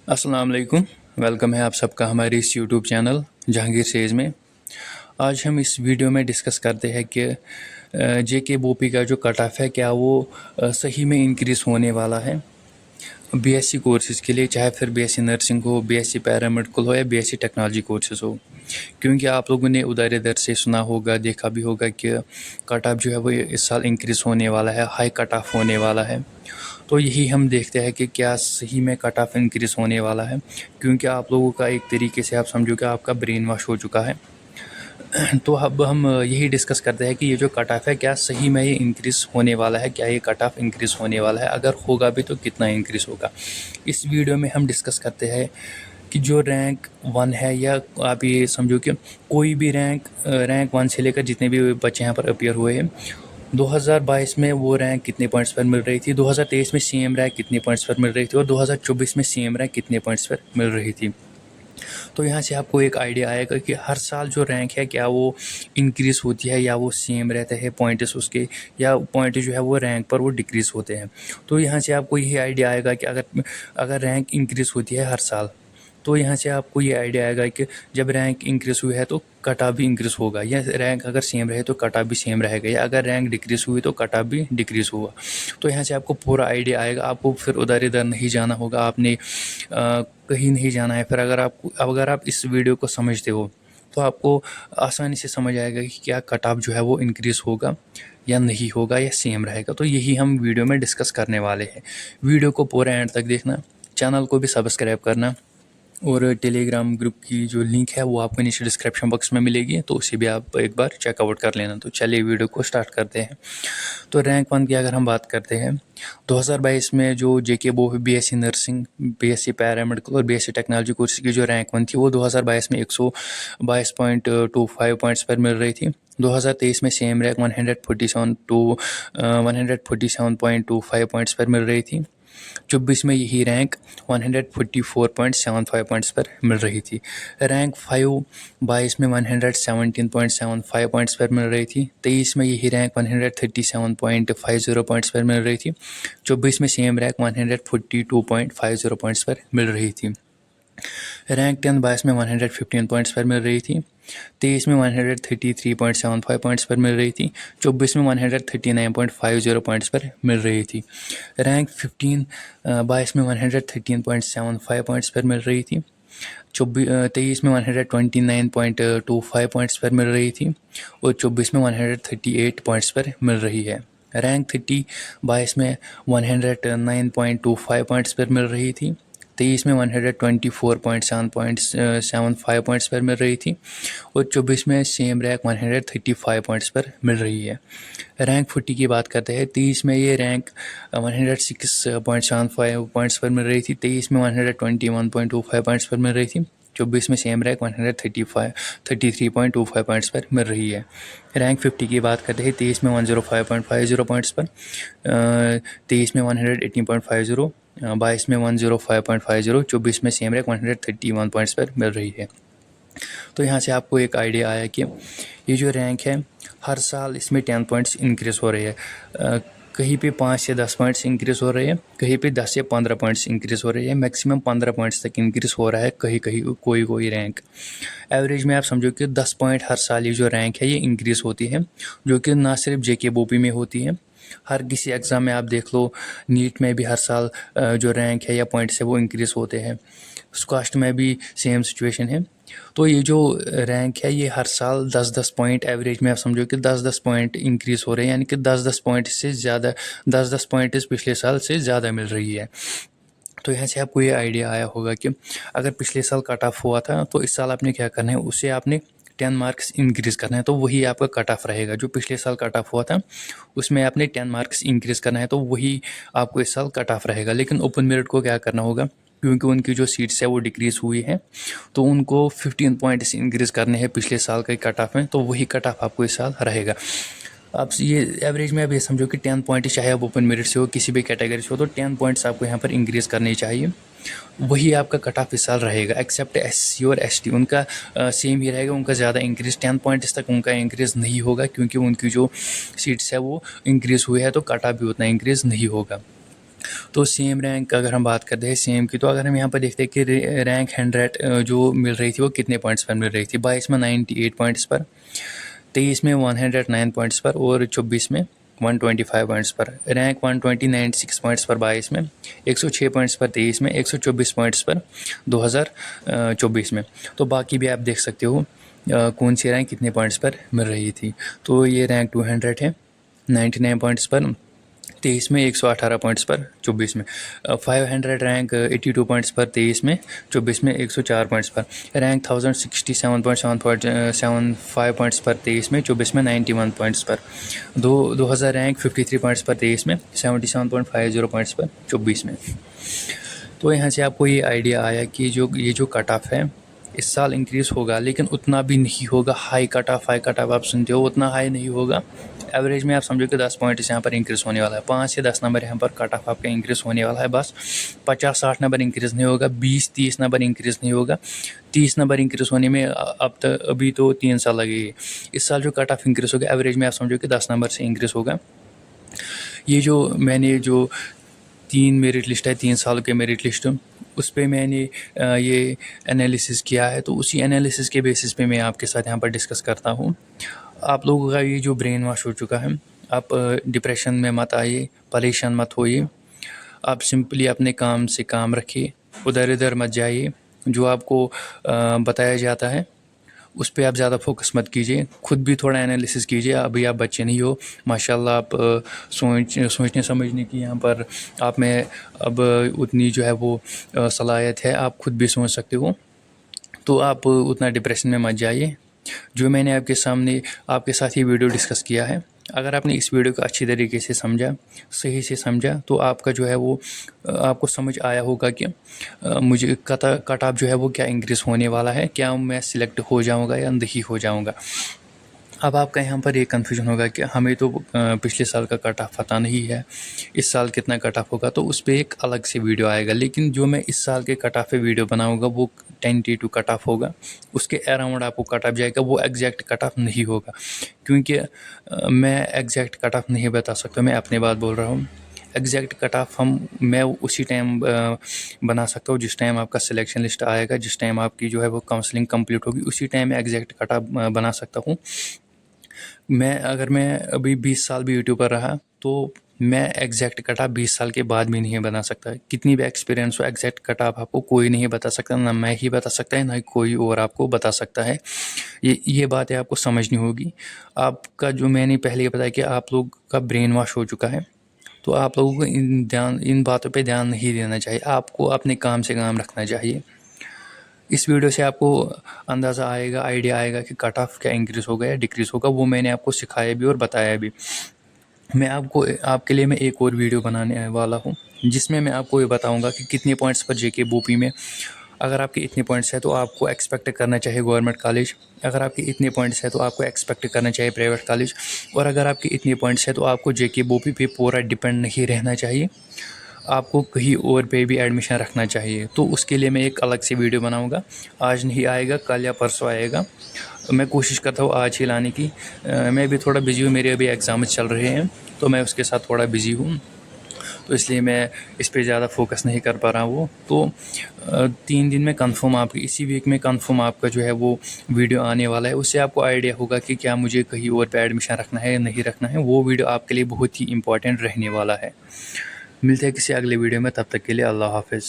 अस्सलाम वालेकुम। वेलकम है आप सबका हमारे इस यूट्यूब चैनल जहांगीर सेज में। आज हम इस वीडियो में डिस्कस करते हैं कि जेके बोपी का जो कट ऑफ है क्या वो सही में इंक्रीज़ होने वाला है बीएससी कोर्सेज़ के लिए, चाहे फिर बीएससी नर्सिंग हो, बीएससी पैरामेडिकल हो या बीएससी टेक्नोलॉजी कोर्सेज़ हो। क्योंकि आप लोगों ने उधर इधर से सुना होगा, देखा भी होगा कि कट ऑफ जो है वो इस साल इंक्रीज़ होने वाला है, हाई कट ऑफ होने वाला है। तो यही हम देखते हैं कि क्या सही में कट ऑफ इंक्रीज़ होने वाला है, क्योंकि आप लोगों का एक तरीके से आप समझो कि आपका ब्रेन वॉश हो चुका है। तो अब हम यही डिस्कस करते हैं कि ये जो कट ऑफ है क्या सही में ये इंक्रीज़ होने वाला है, क्या ये कट ऑफ इंक्रीज़ होने वाला है, अगर होगा भी तो कितना इंक्रीज़ होगा। इस वीडियो में हम डिस्कस करते हैं कि जो रैंक 1 है, या आप ये समझो कि कोई भी रैंक 1 से लेकर जितने भी बच्चे यहाँ पर अपीयर हुए हैं, 2022 में वो रैंक कितने पॉइंट्स पर मिल रही थी, 2023 में सेम रैंक कितने पॉइंट्स पर मिल रही थी और 2024 में सेम रैंक कितने पॉइंट्स पर मिल रही थी। तो यहाँ से आपको एक आइडिया आएगा कि हर साल जो रैंक है क्या वो इंक्रीज़ होती है या वो सेम रहते हैं पॉइंट्स उसके, या पॉइंट जो है वो रैंक पर वो डिक्रीज़ होते हैं। तो यहाँ से आपको यही आइडिया आएगा कि अगर अगर रैंक इंक्रीज़ होती है हर साल, तो यहाँ से आपको ये आइडिया आएगा कि जब रैंक इंक्रीज़ हुई है तो कट ऑफ भी इंक्रीज़ होगा, या रैंक अगर सेम रहे तो कट ऑफ भी सेम रहेगा, या अगर रैंक डिक्रीज़ हुई तो कट ऑफ भी डिक्रीज़ हुआ। तो यहाँ से आपको पूरा आइडिया आएगा, आपको फिर उधर इधर नहीं जाना होगा, आपने कहीं नहीं जाना है। फिर अगर आप इस वीडियो को समझते हो तो आपको आसानी से समझ आएगा कि क्या कट ऑफ जो है वो इंक्रीज़ होगा या नहीं होगा या सेम रहेगा। तो यही हम वीडियो में डिस्कस करने वाले हैं। वीडियो को पूरा एंड तक देखना, चैनल को भी सब्सक्राइब करना, और टेलीग्राम ग्रुप की जो लिंक है वो आपको नीचे डिस्क्रिप्शन बॉक्स में मिलेगी, तो उसे भी आप एक बार चेकआउट कर लेना। तो चलिए वीडियो को स्टार्ट करते हैं। तो रैंक 1 की अगर हम बात करते हैं, 2022 में जो जेके बो बीएससी नर्सिंग, बीएससी पैरामेडिकल और बीएससी टेक्नोलॉजी कोर्स की जो रैंक 1 थी वो 2022 में 122.25 पॉइंट्स पर मिल रही थी। 2023 में सेम रैंक 147.25 पॉइंट्स पर मिल रही थी। 24 में यही रैंक 144.75 पॉइंट्स पर मिल रही थी। रैंक 5 22 में 117.75 पॉइंट्स पर मिल रही थी। 23 में यही रैंक 137.50 पॉइंट्स पर मिल रही थी। 24 में सेम रैंक 142.50 पॉइंट्स पर मिल रही थी। रैंक 10 22 में 115 पॉइंट्स पर मिल रही थी। 23 में 133.75 पॉइंट्स पर मिल रही थी। 24 में 139.50 पॉइंट्स पर मिल रही थी। रैंक 15 22 में 113.75 पॉइंट्स पर मिल रही थी। 23 में 129.25 पॉइंट्स पर मिल रही थी और 24 में 138 पॉइंट्स पर मिल रही है। रैंक 30 22 में 109.25 पॉइंट्स पर मिल रही थी। 23 में 124.75 पॉइंट्स पर मिल रही थी और 24 में सेम रैंक 135 पॉइंट्स पर मिल रही है। रैंक 40 की बात करते हैं, 23 में ये रैंक 106.75 पॉइंट्स पर मिल रही थी। 23 में 121.25 पॉइंट्स पर मिल रही थी। 24 में सेम रैंक 133.25 पॉइंट्स पर मिल रही है। रैंक 50 की बात करते हैं, 23 में 105.50 पॉइंट्स पर, 23 में 118.50, 22 में 105.50, 24 में सेम रैंक 131 पॉइंट्स पर मिल रही है। तो यहाँ से आपको एक आइडिया आया कि ये जो रैंक है हर साल इसमें 10 पॉइंट्स इंक्रीज़ हो रहे हैं। कहीं पे 5 से 10 पॉइंट्स इंक्रीज़ हो रहे हैं, कहीं पे 10 से 15 पॉइंट्स इंक्रीज़ हो रहे हैं, मैक्सिमम 15 पॉइंट्स तक इंक्रीज़ हो रहा है कहीं कहीं कोई रैंक। एवरेज में आप समझो कि 10 पॉइंट हर साल ये जो रैंक है ये इंक्रीज़ होती है, जो कि ना सिर्फ जेके बोपी में होती है, हर किसी एग्ज़ाम में आप देख लो। नीट में भी हर साल जो रैंक है या पॉइंट्स है वो इंक्रीज़ होते हैं। कास्ट में भी सेम सिचुएशन है। तो ये जो रैंक है ये हर साल 10-10 पॉइंट एवरेज में आप समझो कि 10-10 पॉइंट इंक्रीज़ हो रहे हैं, यानी कि 10-10 पॉइंट से ज़्यादा, 10-10 पॉइंट इस पिछले साल से ज़्यादा मिल रही है। तो यहाँ से आपको ये आइडिया आया होगा कि अगर पिछले साल कट ऑफ हुआ था तो इस साल आपने क्या करना है, उससे आपने 10 मार्क्स इंक्रीज़ करना है, तो वही आपका कट ऑफ रहेगा। जो पिछले साल कट ऑफ हुआ था उसमें आपने 10 मार्क्स इंक्रीज़ करना है, तो वही आपको इस साल कट ऑफ रहेगा। लेकिन ओपन मेरिट को क्या करना होगा, क्योंकि उनकी जो सीट्स है वो डिक्रीज़ हुई है, तो उनको 15 पॉइंट्स इंक्रीज़ करने हैं पिछले साल के कट ऑफ में, तो वही कट ऑफ आपको इस साल रहेगा। आप ये एवरेज में आप ये समझो कि 10 पॉइंट, चाहे आप ओपन मेरिट से हो, किसी भी कैटेगरी से हो, तो 10 पॉइंट्स आपको यहाँ पर इंक्रीज़ करने चाहिए। वही आपका कट ऑफ इस साल रहेगा। एक्सेप्ट एससी और एसटी, उनका सेम ही रहेगा, उनका ज़्यादा इंक्रीज़ 10 पॉइंट्स तक उनका इंक्रीज़ नहीं होगा, क्योंकि उनकी जो सीट्स है वो इंक्रीज़ हुई है, तो कट ऑफ भी उतना इंक्रीज़ नहीं होगा। तो सेम रैंक अगर हम बात करते हैं सेम की, तो अगर हम यहाँ पर देखते हैं कि रैंक 100 जो मिल रही थी वो कितने पॉइंट्स पर मिल रही थी। 22 में 98 पॉइंट्स पर, 23 में 109 पॉइंट्स पर और 24 में 125 पॉइंट्स पर। रैंक 196 पॉइंट्स पर 22 में, 106 पॉइंट्स पर 23 में, 124 पॉइंट्स पर 2024 में। तो बाकी भी आप देख सकते हो कौन सी रैंक कितने पॉइंट्स पर मिल रही थी। तो ये रैंक 200 है 99 पॉइंट्स पर 23 में, 118 पॉइंट्स पर 24 में। 500 रैंक 82 पॉइंट्स पर 23 में, 24 में 104 पॉइंट्स पर। रैंक 1067.75 पॉइंट्स पर 23 में, 24 में 91 पॉइंट्स पर। 2000 रैंक 53 पॉइंट्स पर 23 में, 77.50 पॉइंट्स पर 24 में। तो यहाँ से आपको ये आइडिया आया कि ये जो कट ऑफ है इस साल इंक्रीज़ होगा, लेकिन उतना भी नहीं होगा। हाई कट ऑफ आप सुनते हो, उतना हाई नहीं होगा। एवरेज में आप समझो कि 10 पॉइंट यहाँ पर इंक्रीज़ होने वाला है। 5 से 10 नंबर यहाँ पर कट ऑफ आपका इंक्रीज़ होने वाला है बस। 50-60 नंबर इंक्रीज़ नहीं होगा, 20-30 नंबर इंक्रीज़ नहीं होगा। 30 नंबर इंक्रीज़ होने में अभी तो 3 साल लगेगी। इस साल जो कट ऑफ इंक्रीज़ होगा एवरेज में आप समझो कि 10 नंबर से इंक्रीज़ होगा। ये जो मैंने जो 3 मेरिट लिस्ट है, 3 साल के मेरिट लिस्ट, उस पर मैंने ये एनालिसिस किया है। तो उसी एनालिसिस के बेसिस पे मैं आपके साथ यहाँ पर डिस्कस करता हूँ। आप लोगों का ये जो ब्रेन वॉश हो चुका है, आप डिप्रेशन में मत आइए, परेशान मत होइए। आप सिंपली अपने काम से काम रखिए, उधर इधर मत जाइए। जो आपको बताया जाता है उस पर आप ज़्यादा फोकस मत कीजिए। खुद भी थोड़ा एनालिसिस कीजिए। अभी आप बच्चे नहीं हो, माशाल्लाह, आप सोचने समझने की यहाँ पर आप में अब उतनी जो है वो सलाहियत है, आप खुद भी सोच सकते हो। तो आप उतना डिप्रेशन में मत जाइए। जो मैंने आपके साथ ये वीडियो डिस्कस किया है, अगर आपने इस वीडियो को अच्छी तरीके से समझा, सही से समझा, तो आपका जो है वो आपको समझ आया होगा कि मुझे कट ऑफ जो है वो क्या इंक्रीज़ होने वाला है, क्या मैं सिलेक्ट हो जाऊंगा या नहीं हो जाऊंगा। अब आपका यहाँ पर ये कन्फ्यूजन होगा कि हमें तो पिछले साल का कट ऑफ पता नहीं है, इस साल कितना कट ऑफ होगा, तो उस पर एक अलग से वीडियो आएगा। लेकिन जो मैं इस साल के कट ऑफ पे वीडियो बनाऊंगा वो 10T2 कट ऑफ होगा, उसके अराउंड आपको कट ऑफ जाएगा। वो एग्जैक्ट कट ऑफ नहीं होगा, क्योंकि मैं एग्जैक्ट कट ऑफ नहीं बता सकता। मैं अपनी बात बोल रहा हूँ। एग्जैक्ट कट ऑफ मैं उसी टाइम बना सकता हूँ जिस टाइम आपका सिलेक्शन लिस्ट आएगा, जिस टाइम आपकी जो है वो काउंसलिंग कंप्लीट होगी, उसी टाइम एग्जैक्ट कट ऑफ बना सकता हूँ। अगर मैं अभी 20 साल भी यूट्यूब पर रहा तो मैं एग्जैक्ट कट ऑफ 20 साल के बाद भी नहीं बना सकता। कितनी भी एक्सपीरियंस हो, एग्जैक्ट कट ऑफ आपको कोई नहीं बता सकता, ना मैं ही बता सकता है, ना ही कोई और आपको बता सकता है। ये बातें आपको समझनी होगी। आपका जो मैंने पहले ही बताया कि आप लोग का ब्रेन वॉश हो चुका है, तो आप लोगों को इन बातों पे ध्यान नहीं देना चाहिए। आपको अपने काम से काम रखना चाहिए। इस वीडियो से आपको अंदाज़ा आएगा, आइडिया आएगा कि कट ऑफ क्या इंक्रीज़ होगा या डिक्रीज़ होगा। वो मैंने आपको सिखाया भी और बताया भी। मैं आपके लिए मैं एक और वीडियो बनाने वाला हूँ, जिसमें मैं आपको ये बताऊँगा कि कितने पॉइंट्स पर जेके बोपी में, अगर आपके इतने पॉइंट्स है तो आपको एक्सपेक्ट करना चाहिए गवर्नमेंट कॉलेज, अगर आपके इतने पॉइंट्स है तो आपको एक्सपेक्ट करना चाहिए प्राइवेट कॉलेज, और अगर आपके इतने पॉइंट्स है तो आपको जेके बोपी पे पूरा डिपेंड नहीं रहना चाहिए, आपको कहीं और पे भी एडमिशन रखना चाहिए। तो उसके लिए मैं एक अलग से वीडियो बनाऊंगा। आज नहीं आएगा, कल या परसों आएगा। मैं कोशिश करता हूँ आज ही लाने की। मैं भी थोड़ा बिजी हूँ, मेरे अभी एग्ज़ाम चल रहे हैं, तो मैं उसके साथ थोड़ा बिजी हूँ, तो इसलिए मैं इस पे ज़्यादा फोकस नहीं कर पा रहा हूँ। तो 3 दिन में कंफर्म, आपकी इसी वीक में कंफर्म आपका जो है वो वीडियो आने वाला है। उससे आपको आइडिया होगा कि क्या मुझे कहीं और पे एडमिशन रखना है या नहीं रखना है। वो वीडियो आपके लिए बहुत ही इंपॉर्टेंट रहने वाला है। मिलते हैं किसी अगले वीडियो में, तब तक के लिए अल्लाह हाफिज़।